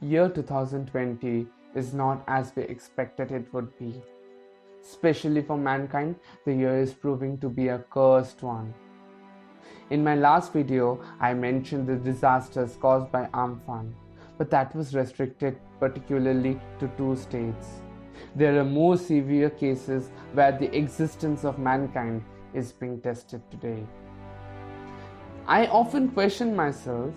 Year 2020 is not as we expected it would be. Especially for mankind, the year is proving to be a cursed one. In my last video, I mentioned the disasters caused by Amphan, but that was restricted particularly to 2 states. There are more severe cases where the existence of mankind is being tested today. I often question myself,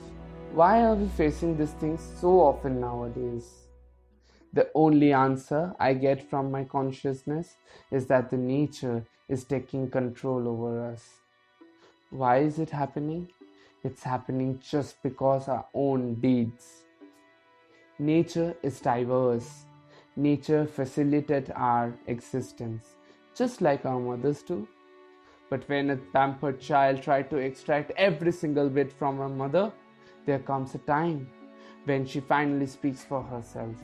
why are we facing these things so often nowadays? The only answer I get from my consciousness is that the nature is taking control over us. Why is it happening? It's happening just because our own deeds. Nature is diverse. Nature facilitates our existence, just like our mothers do. But when a pampered child tries to extract every single bit from her mother, there comes a time when she finally speaks for herself.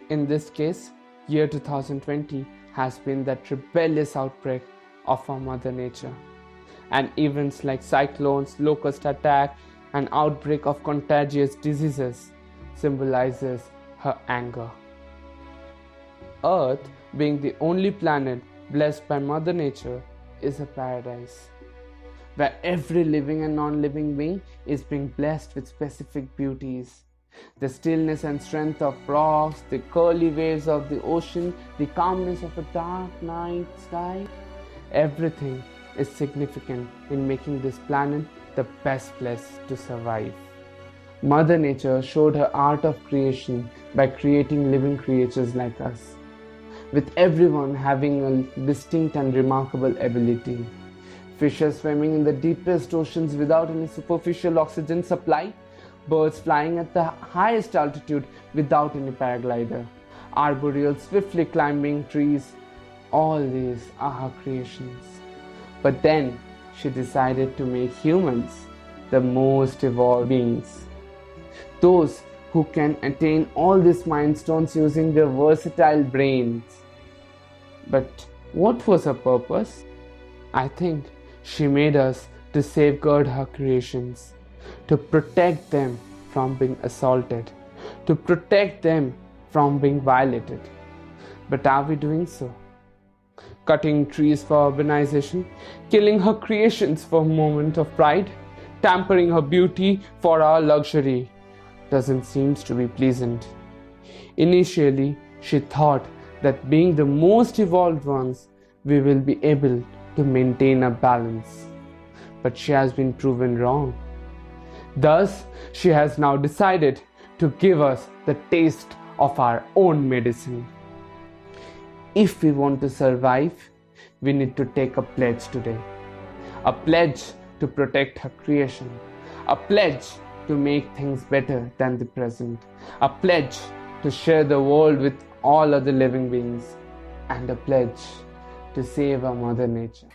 In this case, year 2020 has been that rebellious outbreak of our Mother Nature. And events like cyclones, locust attack, and outbreak of contagious diseases symbolizes her anger. Earth, being the only planet blessed by Mother Nature, is a paradise, where every living and non-living being is being blessed with specific beauties. The stillness and strength of rocks, the curly waves of the ocean, the calmness of a dark night sky. Everything is significant in making this planet the best place to survive. Mother Nature showed her art of creation by creating living creatures like us, with everyone having a distinct and remarkable ability. Fishes swimming in the deepest oceans without any superficial oxygen supply, birds flying at the highest altitude without any paraglider, arboreals swiftly climbing trees. All these are her creations. But then she decided to make humans the most evolved beings. Those who can attain all these milestones using their versatile brains. But what was her purpose? I think she made us to safeguard her creations, to protect them from being assaulted, to protect them from being violated. But are we doing so? Cutting trees for urbanization, killing her creations for a moment of pride, tampering her beauty for our luxury, doesn't seem to be pleasant. Initially, she thought that being the most evolved ones, we will be able to maintain a balance. But she has been proven wrong. Thus, she has now decided to give us the taste of our own medicine. If we want to survive, we need to take a pledge today. A pledge to protect her creation. A pledge to make things better than the present. A pledge to share the world with all other living beings. And a pledge to save our Mother Nature.